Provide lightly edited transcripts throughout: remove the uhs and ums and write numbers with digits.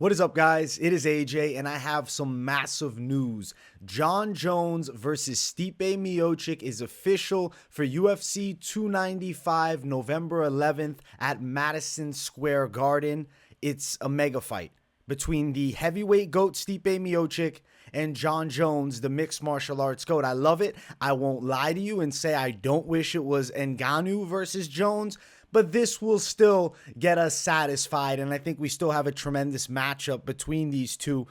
What is up, guys? It is AJ, and I have some massive news. Jon Jones versus Stipe Miocic is official for UFC 295 November 11th at Madison Square Garden. It's a mega fight between the heavyweight GOAT Stipe Miocic and Jon Jones, the mixed martial arts GOAT. I love it. I won't lie to you and say I don't wish it was Ngannou versus Jones, but this will still get us satisfied, and I think we still have a tremendous matchup between these two.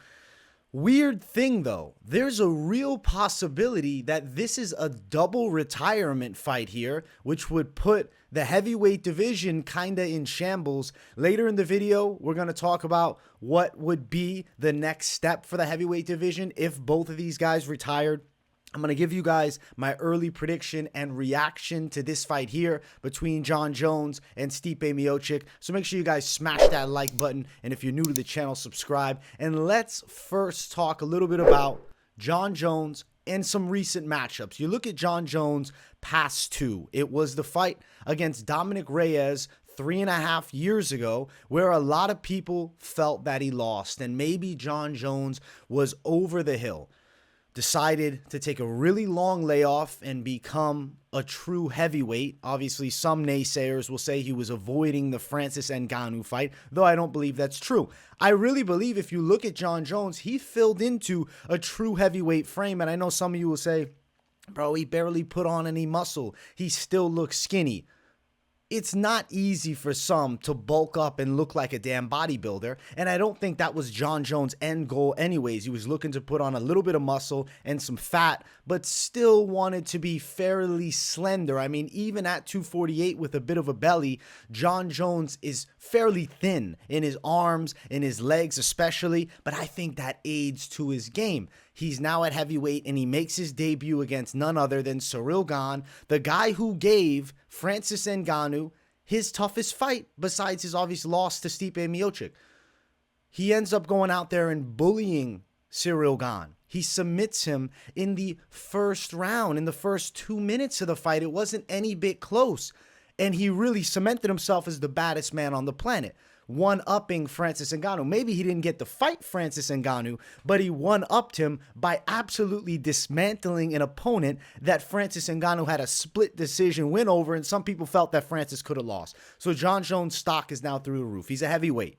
Weird thing, though, there's a real possibility that this is a double retirement fight here, which would put the heavyweight division kind of in shambles. Later in the video, we're going to talk about what would be the next step for the heavyweight division if both of these guys retired. I'm going to give you guys my early prediction and reaction to this fight here between Jon Jones and Stipe Miocic. So make sure you guys smash that like button. And if you're new to the channel, subscribe. And let's first talk a little bit about Jon Jones and some recent matchups. You look at Jon Jones' past two. It was the fight against Dominic Reyes 3.5 years ago, where a lot of people felt that he lost. And maybe Jon Jones was over the hill. Decided to take a really long layoff and become a true heavyweight. Obviously, some naysayers will say he was avoiding the Francis Ngannou fight, though I don't believe that's true. I really believe if you look at Jon Jones, he filled into a true heavyweight frame, and I know some of you will say, bro, he barely put on any muscle. He still looks skinny. It's not easy for some to bulk up and look like a damn bodybuilder, and I don't think that was Jon Jones' end goal anyways. He was looking to put on a little bit of muscle and some fat, but still wanted to be fairly slender. I mean, even at 248 with a bit of a belly, Jon Jones is fairly thin in his arms, in his legs especially, but I think that aids to his game. He's now at heavyweight, and he makes his debut against none other than Ciryl Gane, the guy who gave Francis Ngannou his toughest fight besides his obvious loss to Stipe Miocic. He ends up going out there and bullying Ciryl Gane. He submits him in the first round, in the first 2 minutes of the fight. It wasn't any bit close, and he really cemented himself as the baddest man on the planet, one-upping Francis Ngannou. Maybe he didn't get to fight Francis Ngannou, but he one-upped him by absolutely dismantling an opponent that Francis Ngannou had a split decision win over, and some people felt that Francis could have lost. So Jon Jones' stock is now through the roof. He's a heavyweight,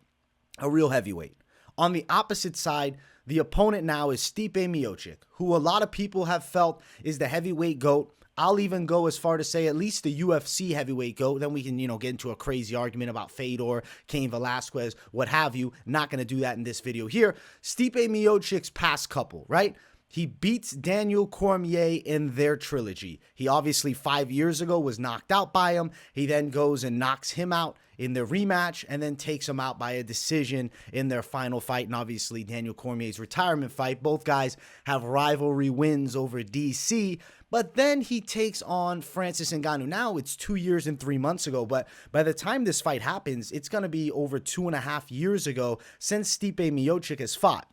a real heavyweight. On the opposite side, the opponent now is Stipe Miocic, who a lot of people have felt is the heavyweight GOAT. I'll even go as far to say at least the UFC heavyweight GOAT. Then we can, get into a crazy argument about Fedor, Cain Velasquez, what have you. Not going to do that in this video here. Stipe Miocic's past couple, right? He beats Daniel Cormier in their trilogy. He obviously 5 years ago was knocked out by him. He then goes and knocks him out in their rematch and then takes him out by a decision in their final fight. And obviously Daniel Cormier's retirement fight. Both guys have rivalry wins over DC. But then he takes on Francis Ngannou. Now it's 2 years and 3 months ago, but by the time this fight happens, it's going to be over 2.5 years ago since Stipe Miocic has fought.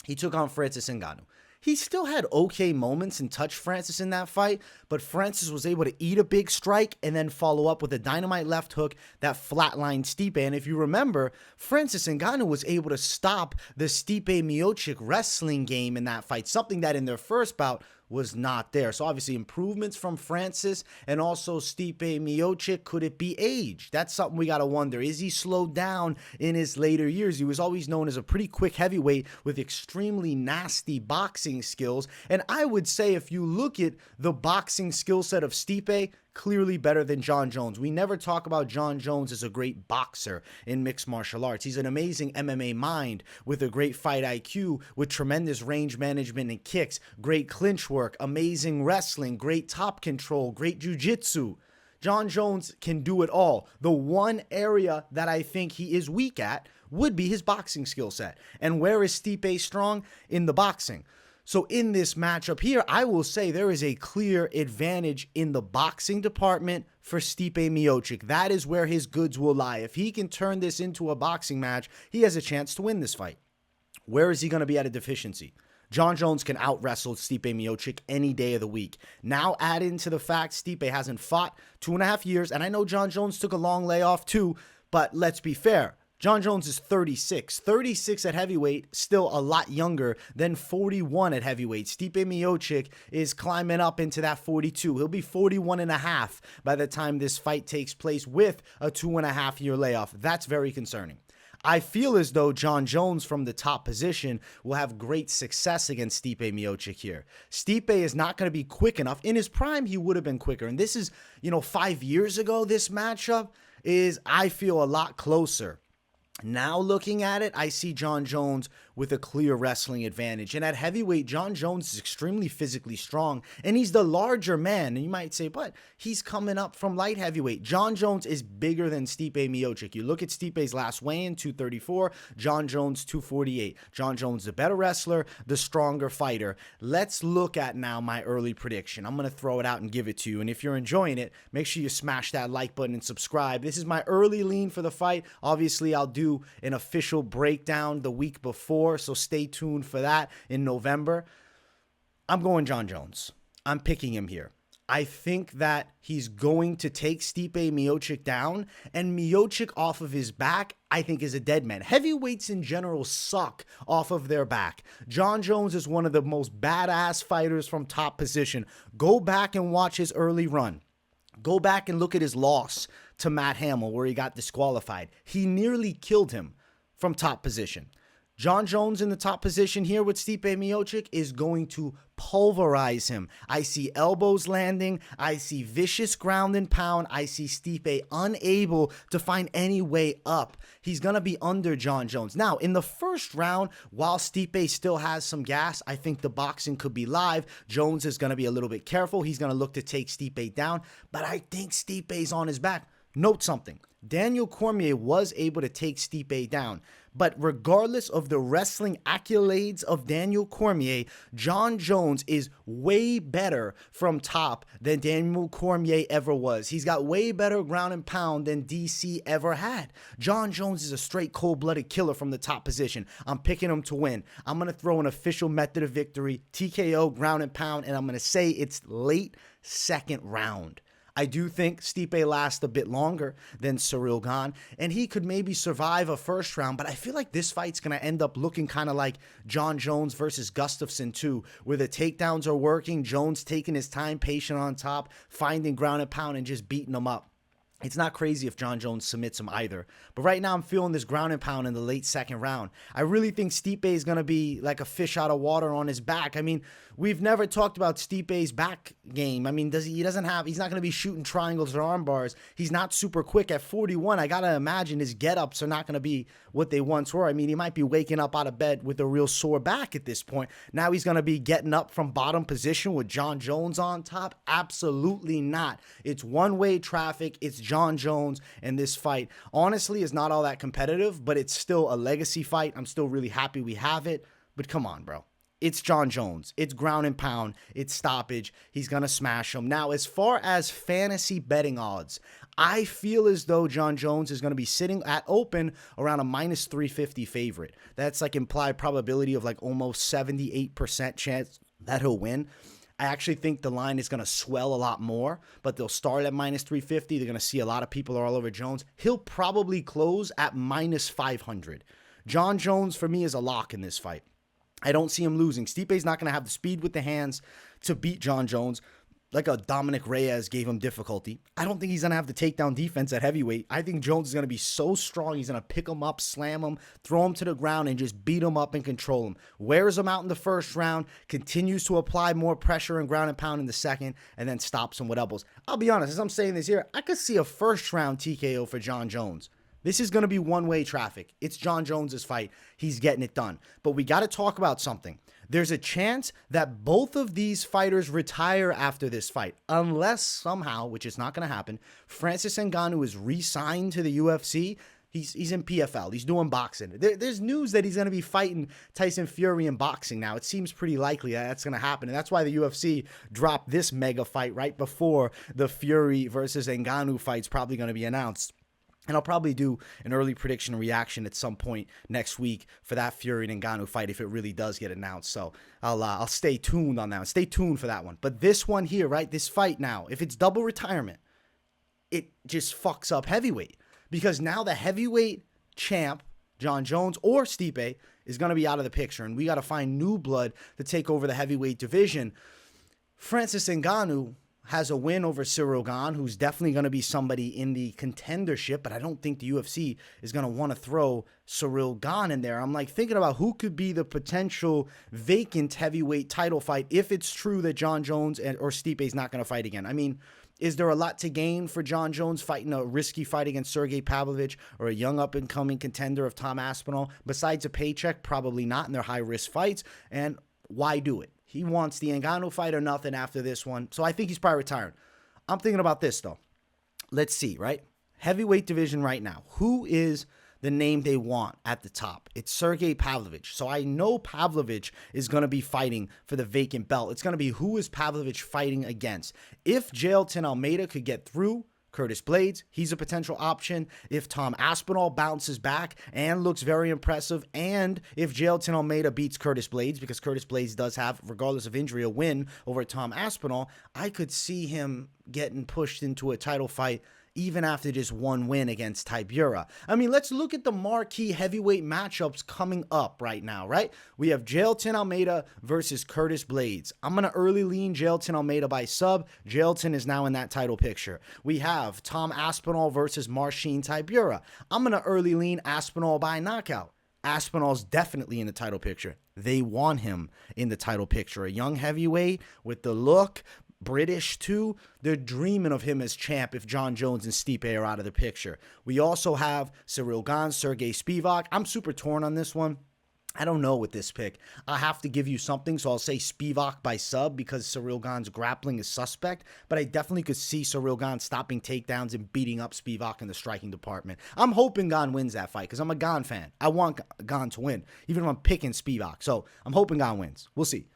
He took on Francis Ngannou. He still had okay moments and touched Francis in that fight, but Francis was able to eat a big strike and then follow up with a dynamite left hook that flatlined Stipe. And if you remember, Francis Ngannou was able to stop the Stipe Miocic wrestling game in that fight, something that in their first bout was not there. So obviously improvements from Francis and also Stipe Miocic. Could it be age? That's something we got to wonder. Is he slowed down in his later years? He was always known as a pretty quick heavyweight with extremely nasty boxing skills. And I would say if you look at the boxing skill set of Stipe, clearly better than Jon Jones. We never talk about Jon Jones as a great boxer in mixed martial arts. He's an amazing MMA mind with a great fight IQ, with tremendous range management and kicks, great clinch work, amazing wrestling, great top control, great jiu-jitsu. Jon Jones can do it all. The one area that I think he is weak at would be his boxing skill set. And where is Stipe strong? In the boxing. So in this matchup here, I will say there is a clear advantage in the boxing department for Stipe Miocic. That is where his goods will lie. If he can turn this into a boxing match, he has a chance to win this fight. Where is he going to be at a deficiency? Jon Jones can out-wrestle Stipe Miocic any day of the week. Now add into the fact Stipe hasn't fought 2.5 years, and I know Jon Jones took a long layoff too, but let's be fair. Jon Jones is 36. 36 at heavyweight, still a lot younger than 41 at heavyweight. Stipe Miocic is climbing up into that 42. He'll be 41 and a half by the time this fight takes place with a 2.5-year layoff. That's very concerning. I feel as though Jon Jones from the top position will have great success against Stipe Miocic here. Stipe is not going to be quick enough. In his prime, he would have been quicker. And this is, 5 years ago, this matchup is, I feel, a lot closer. Now looking at it, I see Jon Jones with a clear wrestling advantage. And at heavyweight, Jon Jones is extremely physically strong, and he's the larger man. And you might say, but he's coming up from light heavyweight. Jon Jones is bigger than Stipe Miocic. You look at Stipe's last weigh-in, 234, Jon Jones, 248. Jon Jones, the better wrestler, the stronger fighter. Let's look at now my early prediction. I'm going to throw it out and give it to you. And if you're enjoying it, make sure you smash that like button and subscribe. This is my early lean for the fight. Obviously, I'll do an official breakdown the week before, so stay tuned for that in November. I'm going Jon Jones. I'm picking him here. I think that he's going to take Stipe Miocic down, and Miocic off of his back, I think, is a dead man. Heavyweights in general suck off of their back. Jon Jones is one of the most badass fighters from top position. Go back and watch his early run. Go back and look at his loss to Matt Hamill where he got disqualified. He nearly killed him from top position. Jon Jones in the top position here with Stipe Miocic is going to pulverize him. I see elbows landing. I see vicious ground and pound. I see Stipe unable to find any way up. He's going to be under Jon Jones. Now, in the first round, while Stipe still has some gas, I think the boxing could be live. Jones is going to be a little bit careful. He's going to look to take Stipe down, but I think Stipe's on his back. Note something. Daniel Cormier was able to take Stipe down. But regardless of the wrestling accolades of Daniel Cormier, Jon Jones is way better from top than Daniel Cormier ever was. He's got way better ground and pound than DC ever had. Jon Jones is a straight cold-blooded killer from the top position. I'm picking him to win. I'm going to throw an official method of victory, TKO, ground and pound, and I'm going to say it's late second round. I do think Stipe lasts a bit longer than Ciryl Gane, and he could maybe survive a first round, but I feel like this fight's going to end up looking kind of like Jon Jones versus Gustafsson too, where the takedowns are working, Jones taking his time, patient on top, finding ground and pound and just beating him up. It's not crazy if Jon Jones submits him either. But right now I'm feeling this ground and pound in the late second round. I really think Stipe is going to be like a fish out of water on his back. I mean, we've never talked about Stipe's back game. I mean, he's not going to be shooting triangles or arm bars. He's not super quick at 41. I got to imagine his get-ups are not going to be what they once were. I mean, he might be waking up out of bed with a real sore back at this point. Now he's going to be getting up from bottom position with Jon Jones on top? Absolutely not. It's one-way traffic. It's Jon Jones, and this fight honestly is not all that competitive, but it's still a legacy fight. I'm still really happy we have it, but come on, bro. It's Jon Jones. It's ground and pound. It's stoppage. He's going to smash him. Now, as far as fantasy betting odds, I feel as though Jon Jones is going to be sitting at open around a minus 350 favorite. That's like implied probability of like almost 78% chance that he'll win. I actually think the line is going to swell a lot more, but they'll start at minus 350. They're going to see a lot of people are all over Jones. He'll probably close at minus 500. Jon Jones, for me, is a lock in this fight. I don't see him losing. Stipe's not going to have the speed with the hands to beat Jon Jones like a Dominic Reyes gave him difficulty. I don't think he's going to have the takedown defense at heavyweight. I think Jones is going to be so strong, he's going to pick him up, slam him, throw him to the ground, and just beat him up and control him. Wears him out in the first round, continues to apply more pressure and ground and pound in the second, and then stops him with elbows. I'll be honest, as I'm saying this here, I could see a first round TKO for Jon Jones. This is going to be one-way traffic. It's Jon Jones' fight. He's getting it done. But we got to talk about something. There's a chance that both of these fighters retire after this fight, unless somehow, which is not going to happen, Francis Ngannou is re-signed to the UFC. He's in PFL. He's doing boxing. There's news that he's going to be fighting Tyson Fury in boxing now. It seems pretty likely that that's going to happen. And that's why the UFC dropped this mega fight right before the Fury versus Ngannou fight's probably going to be announced. And I'll probably do an early prediction and reaction at some point next week for that Fury and Ngannou fight if it really does get announced. So I'll stay tuned on that one. Stay tuned for that one. But this one here, right, this fight now, if it's double retirement, it just fucks up heavyweight. Because now the heavyweight champ, Jon Jones or Stipe, is going to be out of the picture, and we got to find new blood to take over the heavyweight division. Francis Ngannou has a win over Ciryl Gane, who's definitely going to be somebody in the contendership, but I don't think the UFC is going to want to throw Ciryl Gane in there. I'm like thinking about who could be the potential vacant heavyweight title fight if it's true that Jon Jones or Stipe is not going to fight again. I mean, is there a lot to gain for Jon Jones fighting a risky fight against Sergey Pavlovich or a young up-and-coming contender of Tom Aspinall? Besides a paycheck, probably not, and they're high-risk fights, and why do it? He wants the Ngannou fight or nothing after this one, so I think he's probably retiring. I'm thinking about this, though. Let's see, right? Heavyweight division right now. Who is the name they want at the top? It's Sergey Pavlovich. So I know Pavlovich is going to be fighting for the vacant belt. It's going to be who is Pavlovich fighting against. If Jailton Almeida could get through Curtis Blades, he's a potential option. If Tom Aspinall bounces back and looks very impressive, and if Jailton Almeida beats Curtis Blades, because Curtis Blades does have, regardless of injury, a win over Tom Aspinall, I could see him getting pushed into a title fight even after just one win against Tybura. I mean, let's look at the marquee heavyweight matchups coming up right now, right? We have Jailton Almeida versus Curtis Blades. I'm going to early lean Jailton Almeida by sub. Jailton is now in that title picture. We have Tom Aspinall versus Marcin Tybura. I'm going to early lean Aspinall by knockout. Aspinall's definitely in the title picture. They want him in the title picture. A young heavyweight with the look, British too. They're dreaming of him as champ if Jon Jones and Stipe are out of the picture. We also have Ciryl Gane, Sergey Spivak. I'm super torn on this one. I don't know with this pick. I have to give you something, so I'll say Spivak by sub because Ciryl Gane's grappling is suspect, but I definitely could see Ciryl Gane stopping takedowns and beating up Spivak in the striking department. I'm hoping Gane wins that fight because I'm a Gane fan. I want Gane to win, even if I'm picking Spivak. So I'm hoping Gane wins. We'll see.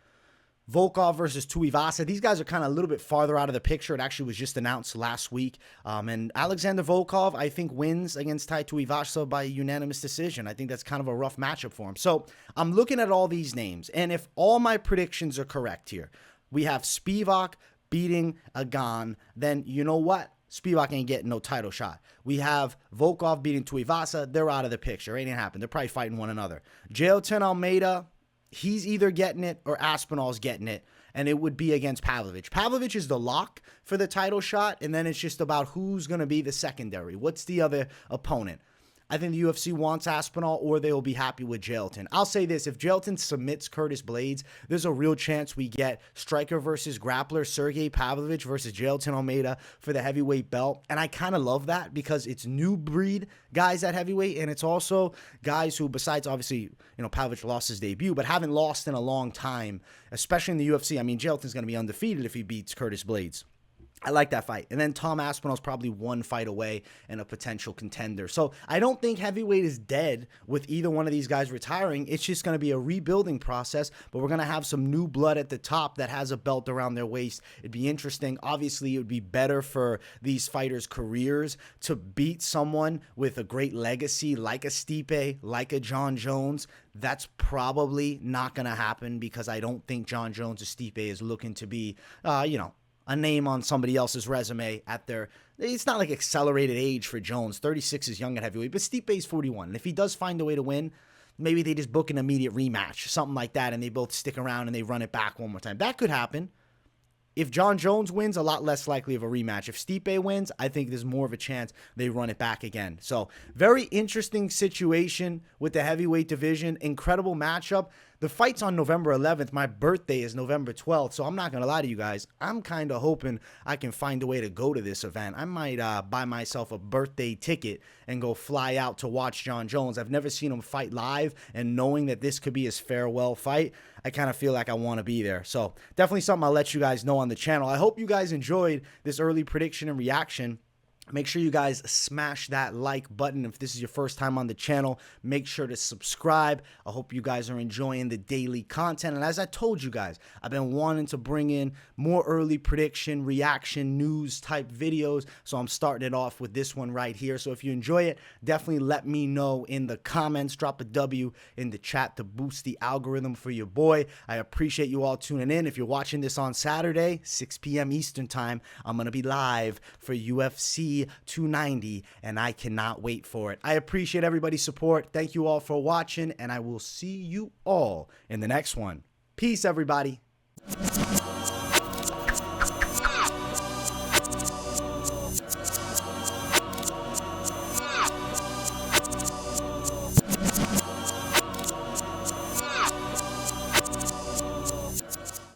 Volkov versus Tuivasa. These guys are kind of a little bit farther out of the picture. It actually was just announced last week. And Alexander Volkov, I think, wins against Tai Tuivasa by unanimous decision. I think that's kind of a rough matchup for him. So I'm looking at all these names. And if all my predictions are correct here, we have Spivak beating a Gane, then you know what? Spivak ain't getting no title shot. We have Volkov beating Tuivasa. They're out of the picture. Ain't gonna happen. They're probably fighting one another. Jailton Almeida, he's either getting it or Aspinall's getting it, and it would be against Pavlovich. Pavlovich is the lock for the title shot, and then it's just about who's going to be the secondary. What's the other opponent? I think the UFC wants Aspinall, or they will be happy with Jailton. I'll say this, if Jailton submits Curtis Blades, there's a real chance we get striker versus grappler, Sergey Pavlovich versus Jailton Almeida for the heavyweight belt. And I kind of love that because it's new breed guys at heavyweight, and it's also guys who, besides obviously, Pavlovich lost his debut, but haven't lost in a long time, especially in the UFC. I mean, Jailton's going to be undefeated if he beats Curtis Blades. I like that fight. And then Tom Aspinall's probably one fight away and a potential contender. So I don't think heavyweight is dead with either one of these guys retiring. It's just going to be a rebuilding process, but we're going to have some new blood at the top that has a belt around their waist. It'd be interesting. Obviously, it would be better for these fighters' careers to beat someone with a great legacy like a Stipe, like a Jon Jones. That's probably not going to happen because I don't think Jon Jones or Stipe is looking to be, a name on somebody else's resume at their, it's not like accelerated age for Jones. 36 is young at heavyweight, but Stipe's 41. And if he does find a way to win, maybe they just book an immediate rematch, something like that, and they both stick around and they run it back one more time. That could happen. If Jon Jones wins, a lot less likely of a rematch. If Stipe wins, I think there's more of a chance they run it back again. So very interesting situation with the heavyweight division. Incredible matchup. The fight's on November 11th. My birthday is November 12th, so I'm not going to lie to you guys. I'm kind of hoping I can find a way to go to this event. I might buy myself a birthday ticket and go fly out to watch Jon Jones. I've never seen him fight live, and knowing that this could be his farewell fight, I kind of feel like I want to be there. So definitely something I'll let you guys know on the channel. I hope you guys enjoyed this early prediction and reaction. Make sure you guys smash that like button. If this is your first time on the channel, make sure to subscribe. I hope you guys are enjoying the daily content. And as I told you guys, I've been wanting to bring in more early prediction, reaction, news type videos. So I'm starting it off with this one right here. So if you enjoy it, definitely let me know in the comments. Drop a W in the chat to boost the algorithm for your boy. I appreciate you all tuning in. If you're watching this on Saturday, 6 p.m. Eastern time, I'm going to be live for UFC UFC 290, and I cannot wait for it. I appreciate everybody's support. Thank you all for watching, and I will see you all in the next one. Peace, everybody.